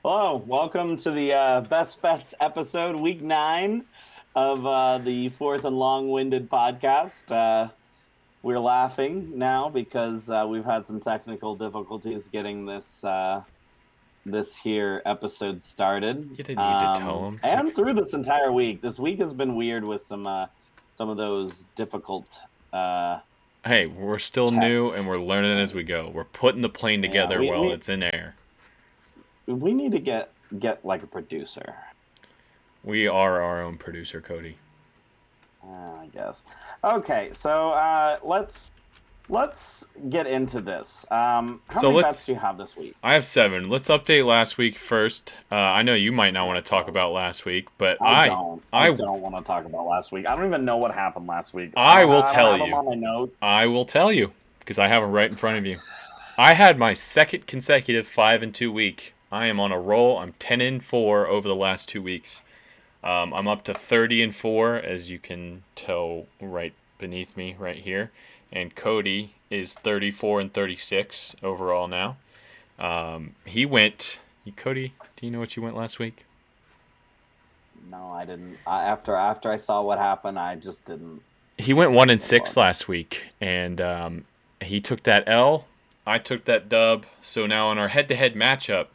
Hello, welcome to the Best Bets episode, week 9 of the fourth and long-winded podcast. We're laughing now because we've had some technical difficulties getting this here episode started. You didn't need to tell them. And through this entire week, this week has been weird with some of those difficult Hey, we're still tech. new and we're learning as we go. We're putting the plane Yeah, together while it's in air. we need to get like a producer. We are our own producer, Cody. I guess. Okay, so let's get into this. How So many bets let's. do you have this week? I have 7. Let's update last week first. I know you might not want to talk about last week, but I I, don't. I I, don't want to talk about last week. I don't even know what happened last week. I will I don't tell have them you. on my notes. I will tell you because I have them right in front of you. I had my second consecutive 5-2 week. I am on a roll. I'm 10-4 over the last 2 weeks. I'm up to 30-4, as you can tell right beneath me right here. And Cody is 34-36 overall now. He went. Cody, do you know what you went last week? No, I didn't. After I saw what happened, I just didn't. He went 1-6 Bother. last week, and he took that L. I took that dub. So now in our head-to-head matchup,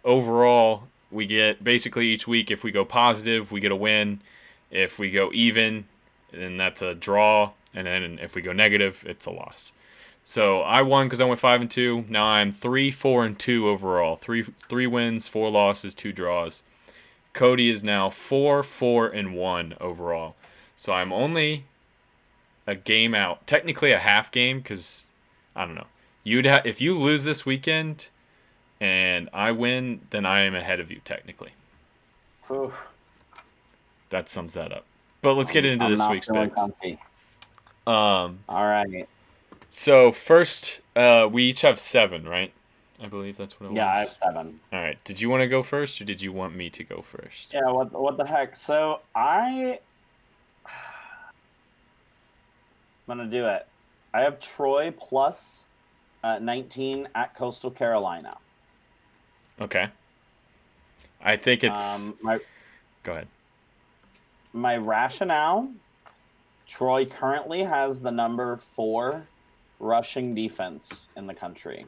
overall we get basically each week. If we go positive, we get a win. If we go even, then that's a draw. And then if we go negative, it's a loss. So I won because I went 5-2. Now I'm 3-4-2 overall. Three wins, 4 losses, 2 draws. Cody is now 4-4-1 overall. So I'm only a game out. Technically a half game because I don't know. If you lose this weekend and I win, then I am ahead of you technically. Oof, That sums that up. But let's get into I'm this not week's feeling picks. comfy. Um, All right. so first, we each have 7, right? I believe that's what it Yeah, I have was. 7. All right. Did you want to go first, or did you want me to go first? Yeah. What the heck? So I'm gonna do it. I have Troy plus 19 at Coastal Carolina. Okay. I think it's. My Go ahead. my rationale: Troy currently has the number 4 rushing defense in the country,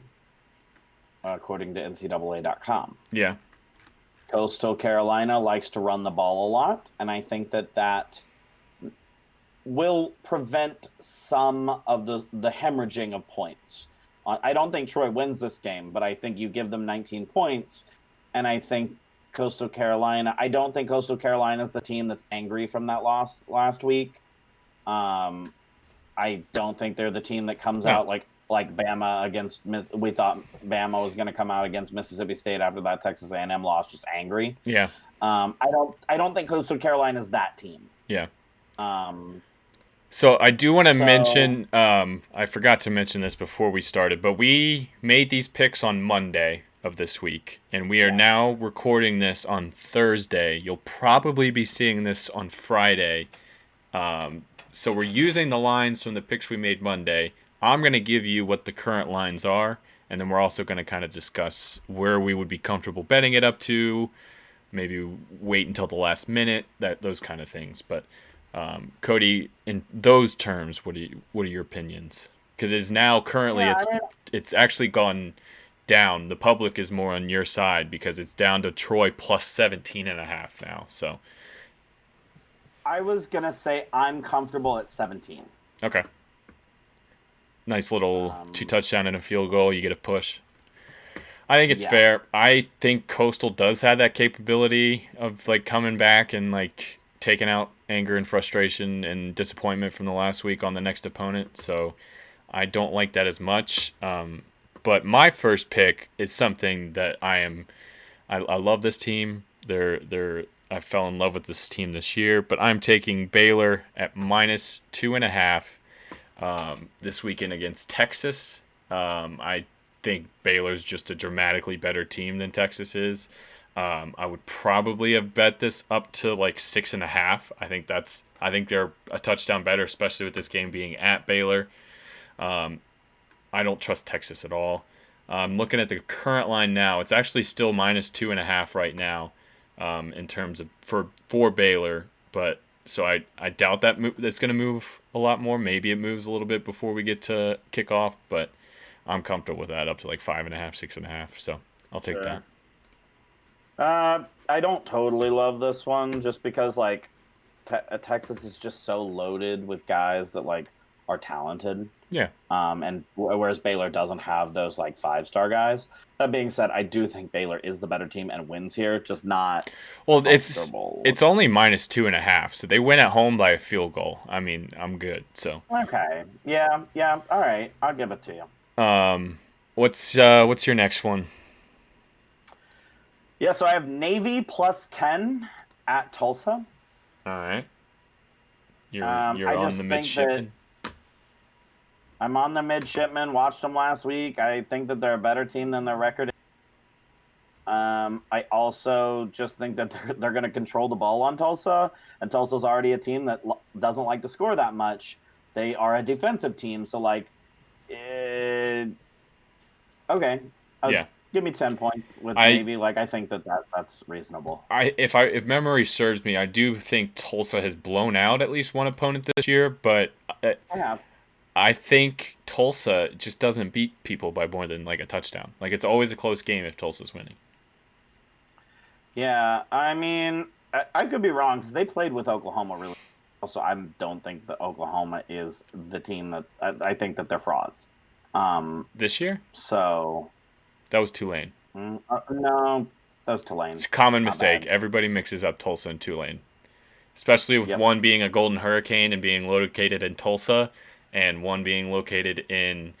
according to NCAA.com. Yeah. Coastal Carolina likes to run the ball a lot, and I think that will prevent some of the hemorrhaging of points. I don't think Troy wins this game, but I think you give them 19 points, and I think Coastal Carolina. I don't think Coastal Carolina is the team that's angry from that loss last week. Um, I don't think they're the team that comes No. out like Bama against. We thought Bama was going to come out against Mississippi State after that Texas A&M loss, just angry. Yeah. I don't think Coastal Carolina is that team. Yeah. Um, So I do want to so mention. I forgot to mention this before we started, but we made these picks on Monday of this week, and we are yeah, now recording this on Thursday. You'll probably be seeing this on Friday. So we're using the lines from the picks we made Monday. I'm going to give you what the current lines are, and then we're also going to kind of discuss where we would be comfortable betting it up to. Maybe wait until the last minute. Those kind of things, but. Cody, in those terms, what are your opinions? Because it's now currently yeah. it's actually gone down. The public is more on your side because it's down to Troy plus 17.5 now. So I was gonna say I'm comfortable at 17. okay, nice little two Um, touchdown and a field goal. You get a push. I think it's yeah, fair. I think Coastal does have that capability of like coming back and like taking out anger and frustration and disappointment from the last week on the next opponent. So I don't like that as much. But my first pick is something that I love this team. I fell in love with this team this year, but I'm taking Baylor at minus 2.5 this weekend against Texas. I think Baylor's just a dramatically better team than Texas is. I would probably have bet this up to like 6.5. I think they're a touchdown better, especially with this game being at Baylor. I don't trust Texas at all. I'm looking at the current line now. It's actually still -2.5 right now, in terms of for Baylor. But so I doubt that's going to move a lot more. Maybe it moves a little bit before we get to kickoff, but I'm comfortable with that up to like 5.5, 6.5. So I'll take that. Sure. I don't totally love this one just because like Texas is just so loaded with guys that like are talented. Yeah. And whereas Baylor doesn't have those like 5-star guys. That being said, I do think Baylor is the better team and wins here, just not Well, comfortable. it's only -2.5, so they win at home by a field goal. I mean, I'm good. So, Okay, yeah, yeah, all right, I'll give it to you. what's your next one? Yeah, so I have Navy +10 at Tulsa. All right, I you're on the just think that midshipman. I'm on the midshipmen. Watched them last week. I think that they're a better team than their record. I also just think that they're going to control the ball on Tulsa, and Tulsa's already a team that doesn't like to score that much. They are a defensive team, so like, okay, Yeah, give me 10 points with I Navy. Like, I think that's reasonable. if memory serves me, I do think Tulsa has blown out at least one opponent this year, but Yeah, I think Tulsa just doesn't beat people by more than like a touchdown. Like it's always a close game if Tulsa's winning. yeah. I mean, I could be wrong because they played with Oklahoma really. Also, I don't think that Oklahoma is the team that I think that they're frauds. This year, So that was Tulane. no, that was Tulane. It's a common Not mistake. bad. Everybody mixes up Tulsa and Tulane, especially with Yep. one being a Golden Hurricane and being located in Tulsa, and one being located in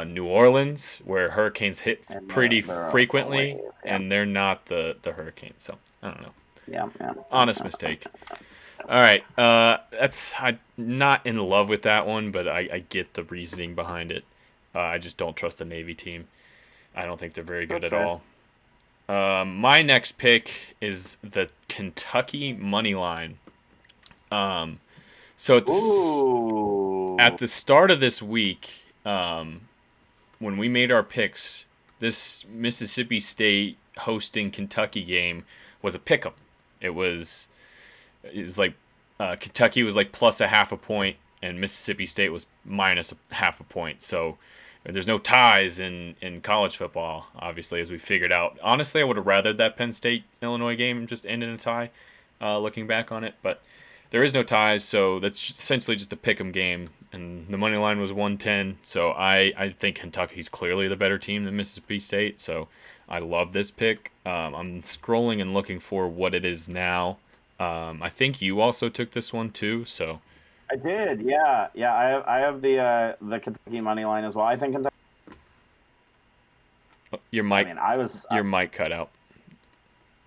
New Orleans, where hurricanes hit And pretty they're a frequently, wave. Yeah. and they're not the hurricane. So I don't know. Yeah. Yeah. Honest mistake. All right, I'm not in love with that one, but I get the reasoning behind it. I just don't trust the Navy team. I don't think they're very good That's at fair. all. My next pick is the Kentucky money line. Um, so Ooh. at the start of this week, when we made our picks, this Mississippi State hosting Kentucky game was a pick 'em. It was like Kentucky was like plus a half a point, and Mississippi State was minus a half a point. So there's no ties in college football, obviously, as we figured out. Honestly, I would have rathered that Penn State Illinois game just end in a tie, looking back on it. But there is no ties, so that's essentially just a pick 'em game. And the money line was 110, so I think Kentucky's clearly the better team than Mississippi State. So I love this pick. I'm scrolling and looking for what it is now. I think you also took this one too. So I did. Yeah. Yeah. I have the Kentucky money line as well. I think Kentucky. your I mic mean, I was. your mic cut out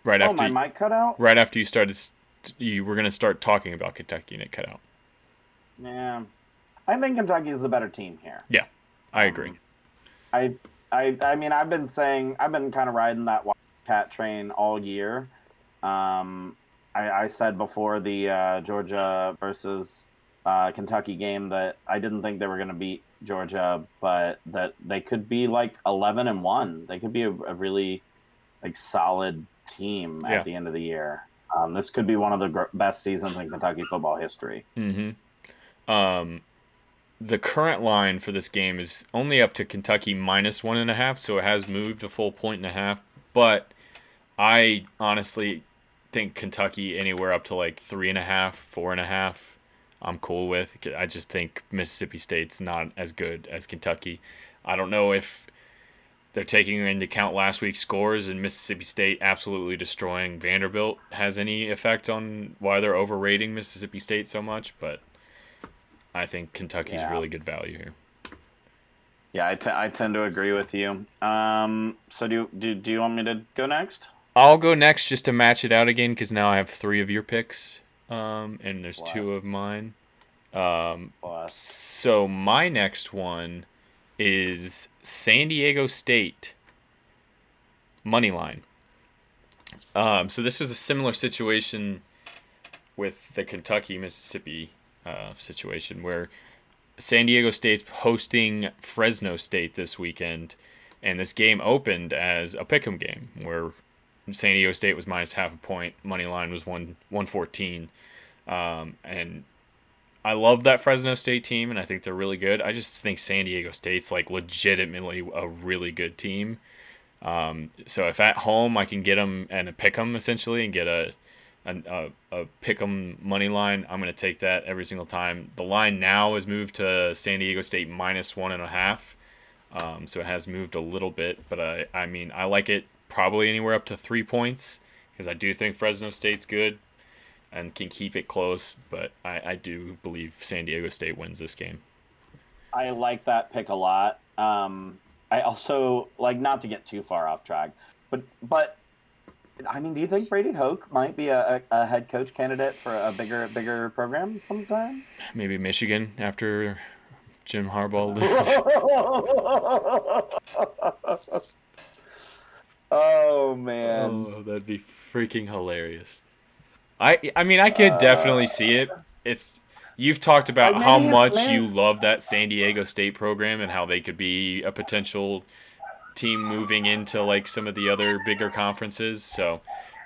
right Oh, after my mic cut out. right after you started. You were gonna start talking about Kentucky and it cut out. Yeah. I think Kentucky is the better team here. Yeah, I agree. I I mean, I've been kind of riding that Wildcat train all year. I said before the Georgia versus Kentucky game that I didn't think they were going to beat Georgia, but that they could be like 11-1. They could be a really like solid team Yeah. at the end of the year. This could be one of the best seasons in Kentucky football history. Mm-hmm. The current line for this game is only up to Kentucky -1.5, so it has moved a full 1.5. But I honestly think Kentucky anywhere up to like 3.5, 4.5. I'm cool with. I just think Mississippi State's not as good as Kentucky. I don't know if they're taking into account last week's scores and Mississippi State absolutely destroying Vanderbilt has any effect on why they're overrating Mississippi State so much, but I think Kentucky's really good value here. Yeah, I tend to agree with you. So do you want me to go next? I'll go next just to match it out again because now I have 3 of your picks, and there's Blast. 2 of mine. Blast. So my next one is San Diego State money line. So this was a similar situation with the Kentucky Mississippi situation where San Diego State's hosting Fresno State this weekend, And this game opened as a pick'em game where San Diego State was minus half a point. Money line was 114. And I love that Fresno State team, and I think they're really good. I just think San Diego State's like legitimately a really good team. So if at home I can get them and a pick 'em essentially and get a pick 'em money line, I'm going to take that every single time. The line now has moved to San Diego State minus 1.5. So it has moved a little bit, but I mean, I like it probably anywhere up to 3 points because I do think Fresno State's good and can keep it close, but I do believe San Diego State wins this game. I like that pick a lot. I also like, not to get too far off track, but I mean, do you think Brady Hoke might be a head coach candidate for a bigger program sometime? Maybe Michigan after Jim Harbaugh loses. Oh man. Oh, that'd be freaking hilarious. I mean, I could definitely see it. You've talked about how much you love that San Diego State program and how they could be a potential team moving into like some of the other bigger conferences. So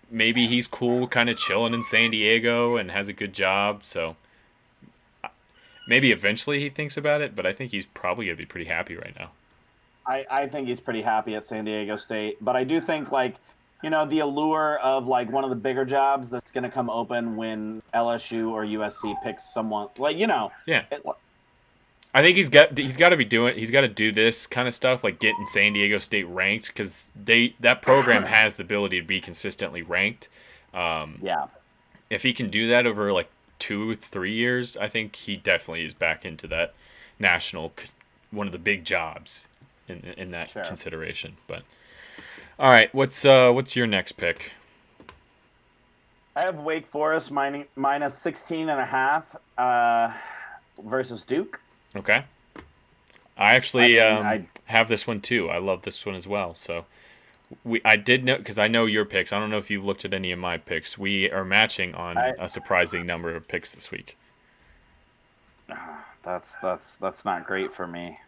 maybe he's cool kind of chilling in San Diego and has a good job. So maybe eventually he thinks about it, but I think he's probably going to be pretty happy right now. I think he's pretty happy at San Diego State, but I do think, like, you know, the allure of like one of the bigger jobs that's going to come open when LSU or USC picks someone, like, you know. Yeah. I think he's got to do this kind of stuff, like getting San Diego State ranked, because that program has the ability to be consistently ranked. Yeah. If he can do that over like 2-3 years, I think he definitely is back into that national, one of the big jobs in that consideration. But all right, what's your next pick? I have Wake Forest minus 16.5 versus Duke. Okay. I actually have this one too. I love this one as well. So I did know, because I know your picks. I don't know if you've looked at any of my picks. We are matching on a surprising number of picks this week. That's not great for me.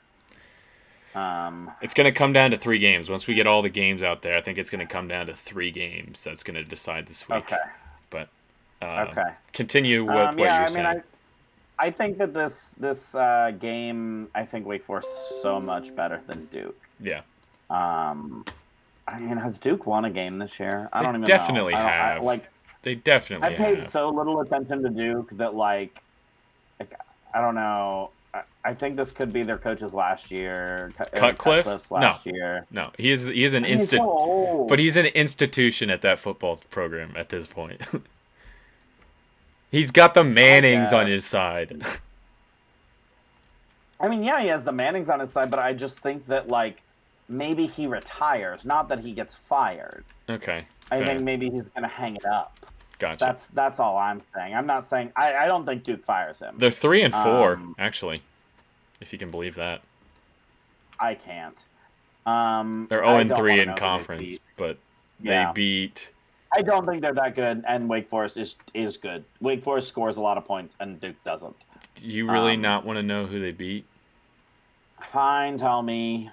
It's going to come down to 3 games. Once we get all the games out there, I think it's going to come down to 3 games that's going to decide this week. Okay. But continue with what you're saying. I think that this game, I think Wake Forest is so much better than Duke. Yeah. I mean, has Duke won a game this year? I don't even know. They definitely have. They definitely have. I paid so little attention to Duke that, like I don't know. I think this could be their coach's last year. Cutcliffe's last year. No, he is an but he's an institution at that football program at this point. He's got the Mannings on his side. I mean, yeah, he has the Mannings on his side, but I just think that, like, maybe he retires, not that he gets fired. Okay. I think maybe he's going to hang it up. Gotcha. That's all I'm saying. I'm not saying I don't think Duke fires him. They're 3-4, actually, if you can believe that. I can't. They're 0-3 in conference, but they beat. I don't think they're that good, and Wake Forest is good. Wake Forest scores a lot of points, and Duke doesn't. Do you really not want to know who they beat? Fine, tell me.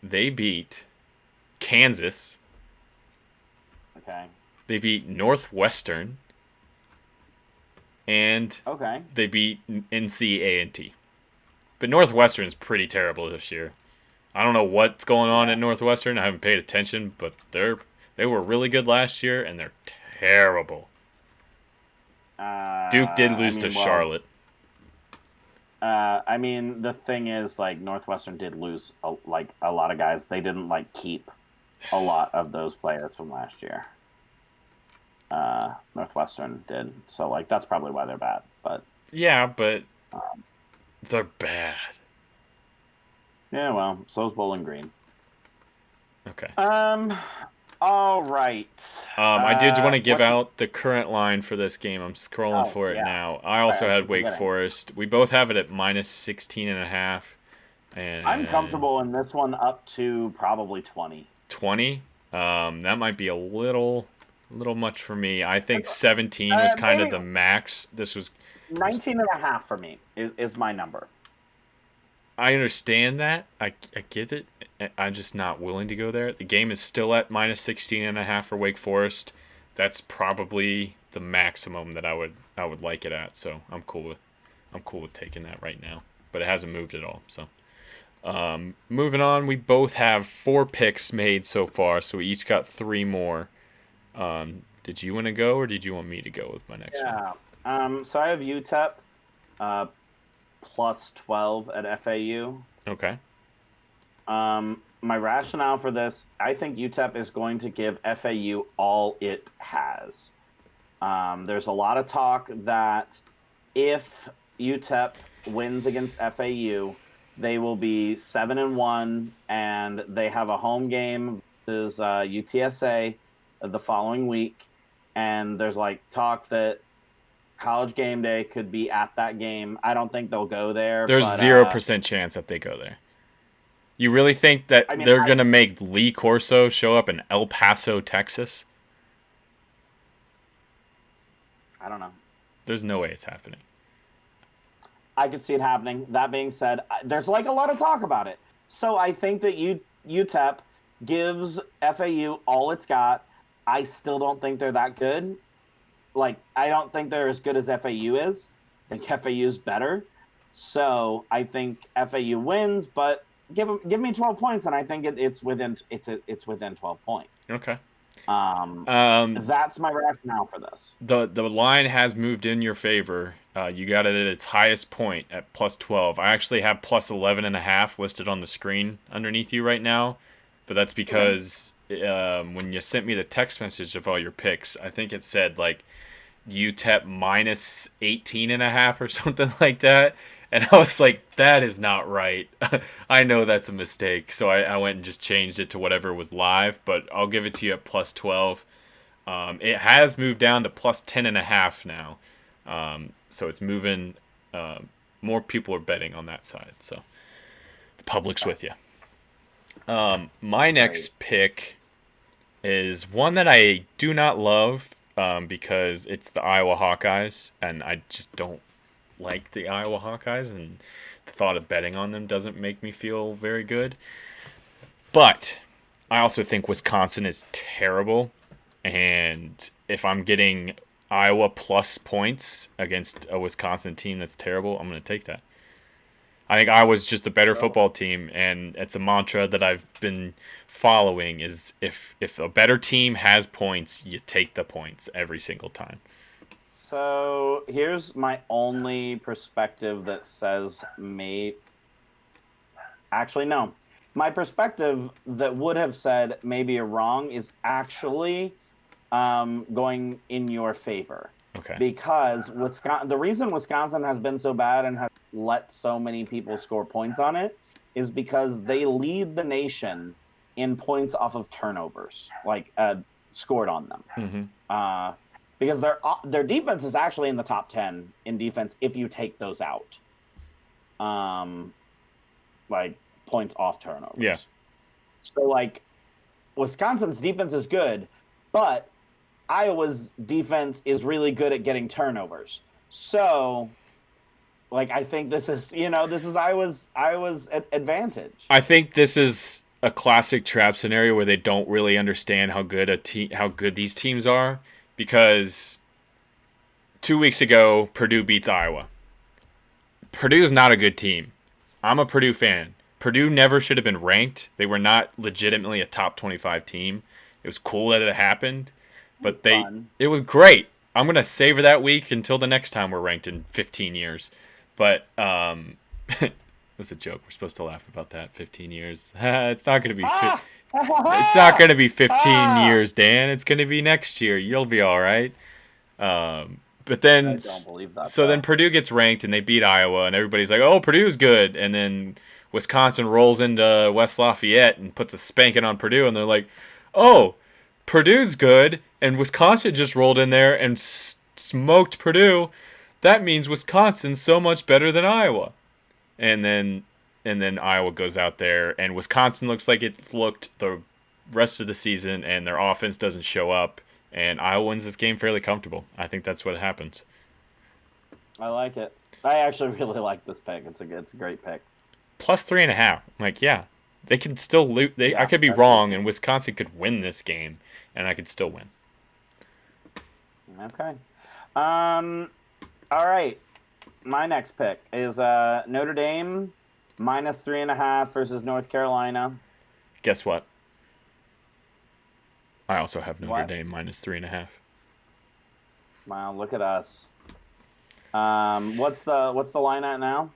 They beat Kansas. Okay. They beat Northwestern. And they beat NC A&T. But Northwestern's pretty terrible this year. I don't know what's going on at Northwestern. I haven't paid attention, but they were really good last year, and they're terrible. Duke did lose to Charlotte. I mean, the thing is, like, Northwestern did lose a lot of guys. They didn't, like, keep a lot of those players from last year. Northwestern did, so, like, that's probably why they're bad. But but they're bad. Yeah, well, so's Bowling Green. Okay. All right. I did want to give out the current line for this game. I'm scrolling for it now. I also had Wake Forest. We both have it at minus 16.5. And I'm comfortable in this one up to probably 20. 20? That might be a little much for me. I think 17 was kind of the max. This was 19.5 for me is my number. I understand that. I get it. I'm just not willing to go there. The game is still at minus 16.5 for Wake Forest. That's probably the maximum that I would like it at. So I'm cool with taking that right now. But it hasn't moved at all. So moving on, we both have 4 picks made so far, so we each got 3 more. Did you want to go, or did you want me to go with my next one? Yeah. So I have UTEP plus 12 at FAU. Okay. My rationale for this, I think UTEP is going to give FAU all it has. There's a lot of talk that if UTEP wins against FAU, they will be 7-1, and they have a home game versus UTSA the following week. And there's like talk that College Game Day could be at that game. I don't think they'll go there. There's but 0% chance that they go there. You really think that they're going to make Lee Corso show up in El Paso, Texas? I don't know. There's no way it's happening. I could see it happening. That being said, there's like a lot of talk about it. So I think that UTEP gives FAU all it's got. I still don't think they're that good. Like, I don't think they're as good as FAU is. I think FAU's better. So I think FAU wins, but give me 12 points, and I think it's within 12 points. Okay. That's my rationale for this. The line has moved in your favor. You got it at its highest point at plus 12. I actually have plus 11.5 listed on the screen underneath you right now, but that's because when you sent me the text message of all your picks, I think it said like UTEP minus 18.5 or something like that. And I was like, that is not right. I know that's a mistake. So I went and just changed it to whatever was live, but I'll give it to you at plus 12. It has moved down to plus 10.5 now. So it's moving. More people are betting on that side. So the public's with you. My next pick is one that I do not love because it's the Iowa Hawkeyes, and I just don't like the Iowa Hawkeyes, and the thought of betting on them doesn't make me feel very good. But I also think Wisconsin is terrible, and if I'm getting Iowa plus points against a Wisconsin team that's terrible, I'm going to take that. I think Iowa's just a better football team, and it's a mantra that I've been following is if a better team has points, you take the points every single time. So here's my only perspective that says actually, no. My perspective that would have said maybe you're wrong is actually going in your favor. Okay. Because the reason Wisconsin has been so bad and has let so many people score points on it is because they lead the nation in points off of turnovers, like scored on them. Mm-hmm. Because their defense is actually in the top 10 in defense if you take those out. Like points off turnovers. Yeah. So like Wisconsin's defense is good, but Iowa's defense is really good at getting turnovers. So like I think this is Iowa's advantage. I think this is a classic trap scenario where they don't really understand how good these teams are. Because 2 weeks ago, Purdue beats Iowa. Purdue's not a good team. I'm a Purdue fan. Purdue never should have been ranked. They were not legitimately a top 25 team. It was cool that it happened, but it was great. I'm going to savor that week until the next time we're ranked in 15 years. But it was a joke. We're supposed to laugh about that. 15 years. It's not going to be It's not going to be 15 years, Dan. It's going to be next year. You'll be all right. But then, I don't believe that. So then Purdue gets ranked and they beat Iowa, and everybody's like, "Oh, Purdue's good." And then Wisconsin rolls into West Lafayette and puts a spanking on Purdue, and they're like, "Oh, Purdue's good," and Wisconsin just rolled in there and smoked Purdue. That means Wisconsin's so much better than Iowa. And then Iowa goes out there, and Wisconsin looks like it's looked the rest of the season, and their offense doesn't show up, and Iowa wins this game fairly comfortable. I think that's what happens. I like it. I actually really like this pick. It's a great pick. plus 3.5. I'm like, yeah, they can still lose. I Yeah, could be that's wrong, easy. and Wisconsin could win this game, and I could still win. Okay. Um, all right. My next pick is Notre Dame minus 3.5 versus North Carolina. Guess what? I also have Notre What? Dame minus 3.5. Wow, look at us. What's the line at now?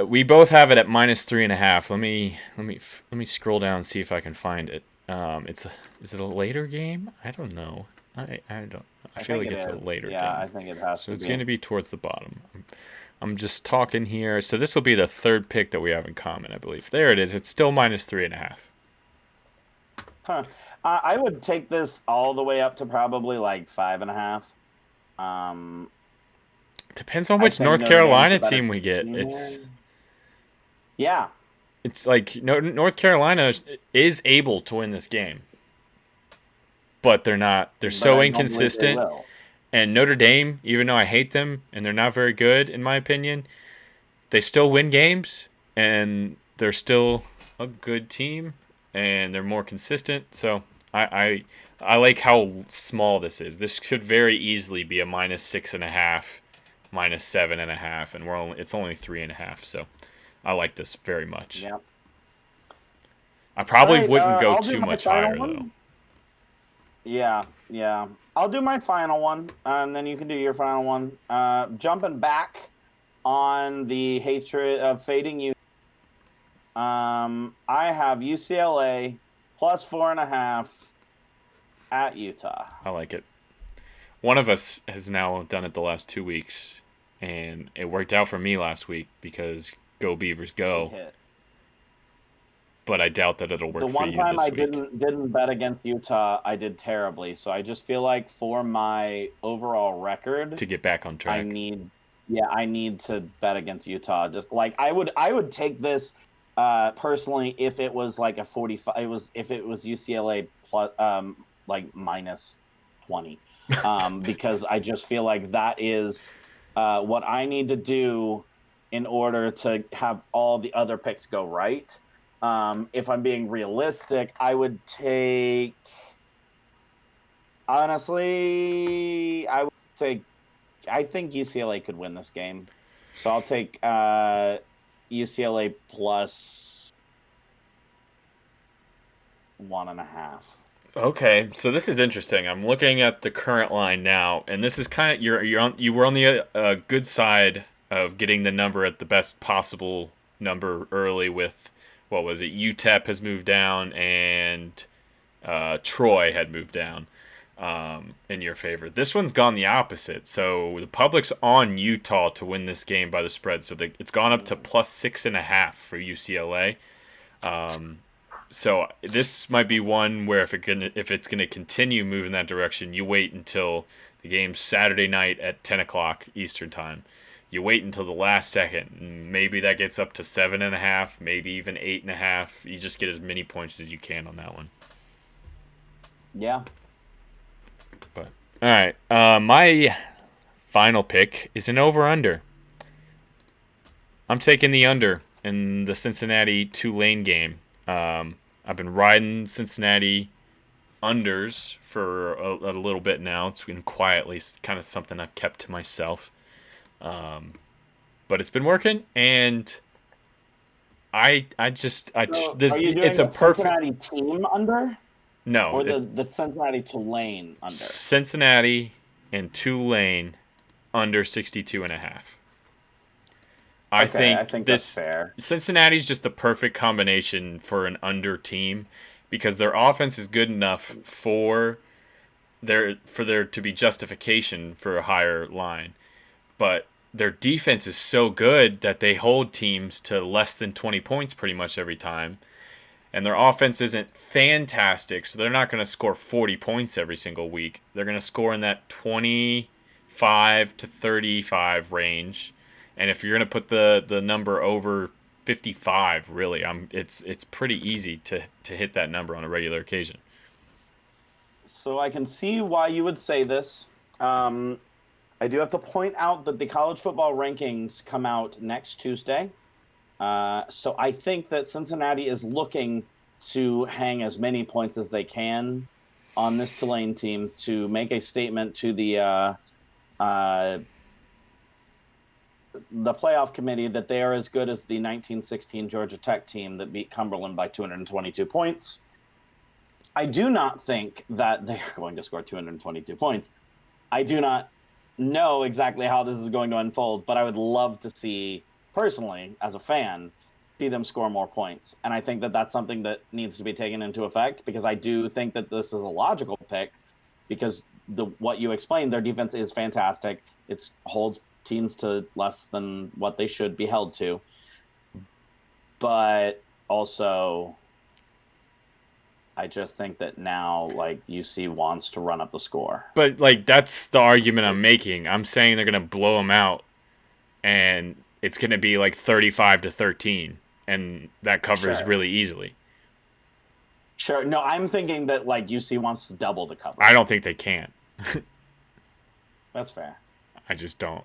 We both have it at minus 3.5. Let me scroll down and see if I can find it. Is it a later game? I don't know. I don't. I I feel think like it it's a is. later Yeah, game, I think it has so to it's going be. to be towards the bottom. I'm just talking here. So this will be the third pick that we have in common, I believe. There it is. It's still minus 3.5. Huh. I would take this all the way up to probably like 5.5. Um, Depends on I which think North Notre Dame's the Carolina better team we get. team It's here. Yeah, it's like North Carolina is able to win this game, but they're not. They're but so I don't believe they inconsistent. will. And Notre Dame, even though I hate them and they're not very good in my opinion, they still win games and they're still a good team and they're more consistent. So I like how small this is. This could very easily be a minus 6.5, minus 7.5, and it's only 3.5. So I like this very much. Yeah. I All probably right, wouldn't go I'll do too my much final higher though. one. Yeah, yeah. I'll do my final one, and then you can do your final one. Jumping back on the hatred of fading you. I have UCLA plus 4.5 at Utah. I like it. One of us has now done it the last 2 weeks, and it worked out for me last week because go Beavers It go. hit. But I doubt that it'll The work for one you time I this week didn't bet against Utah, I did terribly. So I just feel like for my overall record, to get back on I track. need yeah, I need to bet against Utah. Just like I would take this personally if it was like a 45 if it was UCLA plus like minus 20. Because I just feel like that is what I need to do in order to have all the other picks go right. If I'm being realistic, I would take honestly, I think UCLA could win this game. So I'll take UCLA plus 1.5. Okay, so this is interesting. I'm looking at the current line now, and this is kind of you were on the good side of getting the number at the best possible number early with what was it? UTEP has moved down and Troy had moved down in your favor. This one's gone the opposite. So the public's on Utah to win this game by the spread. So it's gone up to plus 6.5 for UCLA. So this might be one where if it's gonna continue moving that direction, you wait until the game's Saturday night at 10 o'clock Eastern time. You wait until the last second. Maybe that gets up to 7.5, maybe even 8.5. You just get as many points as you can on that one. Yeah. But all right, my final pick is an over/under. I'm taking the under in the Cincinnati Tulane game. I've been riding Cincinnati unders for a little bit now. It's been quietly kind of something I've kept to myself, but it's been working, and I just So this are you it's doing a the perfect Cincinnati team under no or the Cincinnati Tulane under? Cincinnati and Tulane under 62.5. I Okay, I think think that's this fair. Cincinnati's just the perfect combination for an under team because their offense is good enough for there to be justification for a higher line, but their defense is so good that they hold teams to less than 20 points pretty much every time. And their offense isn't fantastic, so they're not going to score 40 points every single week. They're going to score in that 25 to 35 range. And if you're going to put the number over 55, really, it's pretty easy to hit that number on a regular occasion. So I can see why you would say this. I do have to point out that the college football rankings come out next Tuesday. So I think that Cincinnati is looking to hang as many points as they can on this Tulane team to make a statement to the playoff committee that they are as good as the 1916 Georgia Tech team that beat Cumberland by 222 points. I do not think that they are going to score 222 points. I do not know exactly how this is going to unfold, but I would love to see, personally, as a fan, see them score more points. And I think that that's something that needs to be taken into effect, because I do think that this is a logical pick, because what you explained, their defense is fantastic. It holds teams to less than what they should be held to. But also, I just think that now, like, UC wants to run up the score. But like that's the argument I'm making. I'm saying they're gonna blow them out, and it's gonna be like 35-13, and that covers Sure. really easily. Sure. No, I'm thinking that, like, UC wants to double the cover. I don't think they can. That's fair. I just don't.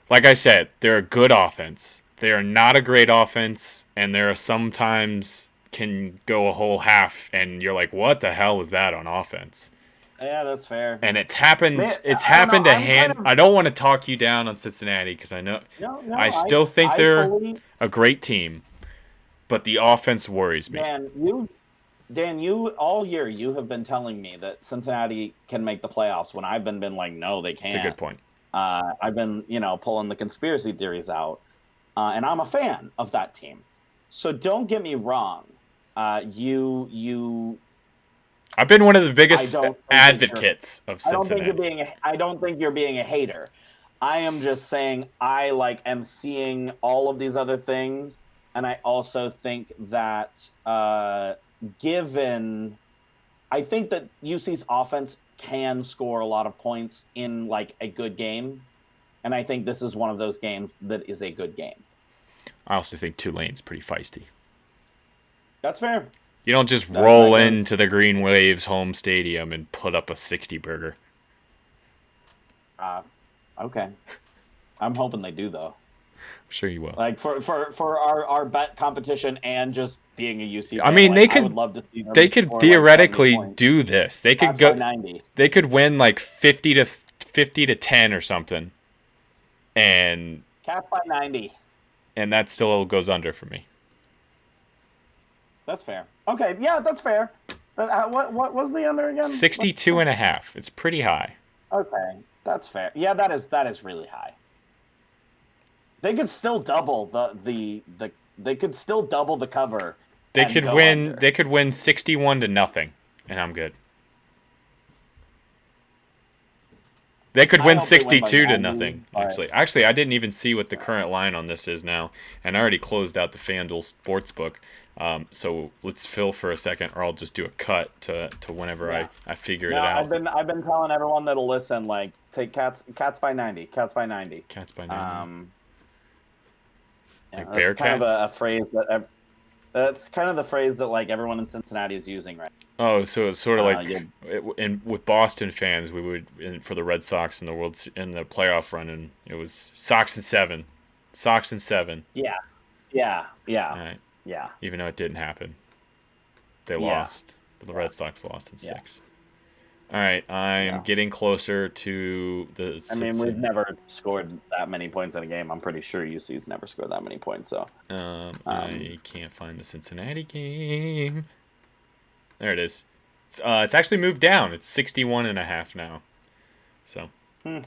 Like I said, they're a good offense. They are not a great offense, and there are sometimes can go a whole half, and you're like, "What the hell was that on offense?" Yeah, that's fair. And it's happened. It's I don't know. happened a I'm kind hand. of I don't want to talk you down on Cincinnati because I know no. I still think I they're fully a great team, but the offense worries me. Dan, you all year you have been telling me that Cincinnati can make the playoffs when I've been like, no, they It's a good can't. point. I've been, pulling the conspiracy theories out, and I'm a fan of that team. So don't get me wrong. You I've been one of the I biggest don't think advocates of I don't think you're Cincinnati. being. I don't think you're being a hater. I am just saying I am seeing all of these other things, and I also think that given, I think that UC's offense can score a lot of points in like a good game, and I think this is one of those games that is a good game. I also think Tulane's pretty feisty. That's fair. You don't just That roll game. into the Green Waves home stadium and put up a 60 burger. Okay. I'm hoping they do though. I'm sure you will. Like for our bet competition and just being a UC I fan, mean, like I would love to see they them could score like 70 theoretically points. do this. They could That's by go 90. they could win like 50 to 10 or something. And Cap by 90. that still goes under for me. That's fair. Okay, yeah, that's fair. What was the under again? 62 and a half. It's pretty high. Okay, that's fair. Yeah, that is really high. They could still double they could still double the cover They and could go win under. they could win 61-0, and I'm good. They could I win hope they win by 62 to 90, nothing. but Actually, I didn't even see what the current line on this is now, and I already closed out the FanDuel Sportsbook. So let's fill for a second, or I'll just do a cut to whenever yeah. I figure it No, out. I've been telling everyone that'll listen, like, take cats by 90, cats by 90. Cats by 90. Yeah, Like that's kind of Bearcats. a phrase that's kind of the phrase that like everyone in Cincinnati is using right. Oh, so it's sort of like You'll with Boston fans, we would for the Red Sox in the playoff run, and it was Sox and 7, Sox and 7. yeah, All right, yeah, even though it didn't happen, they yeah, lost. The Red Sox lost in yeah, 6. All right, I'm yeah. getting closer to the I mean, we've Cincinnati. never scored that many points in a game. I'm pretty sure UC's never scored that many points. So, I can't find the Cincinnati game. There it is. It's actually moved down. It's 61.5 now. So, all are you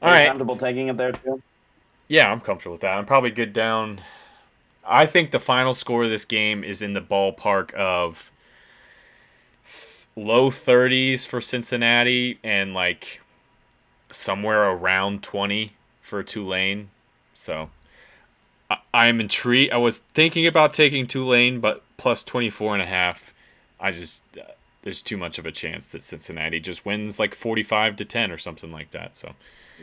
right. comfortable taking it there too? Yeah, I'm comfortable with that. I'm probably good down. I think the final score of this game is in the ballpark of low 30s for Cincinnati and like somewhere around 20 for Tulane. So I'm intrigued. I was thinking about taking Tulane, but plus 24.5. There's too much of a chance that Cincinnati just wins like 45-10 or something like that. So,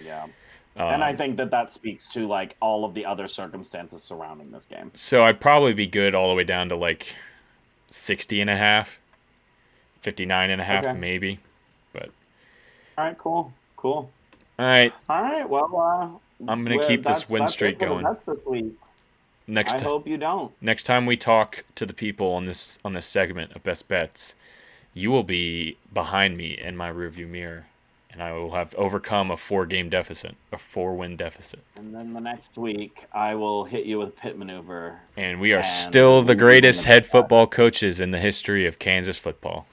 Yeah, and I think that speaks to like all of the other circumstances surrounding this game. so I'd probably be good all the way down to like 60.5, 59.5 Okay. maybe. But All right. Cool. all right, All right. Well, I'm gonna Well, keep this win that's it streak for the going. bets this week. I Next hope you don't. next time we talk to the people on this segment of best bets, you will be behind me in my rearview mirror, and I will have overcome a 4-game deficit, a 4-win deficit. And then the next week, I will hit you with pit maneuver. And we are And still the leave you in greatest the head dust. football coaches in the history of Kansas football.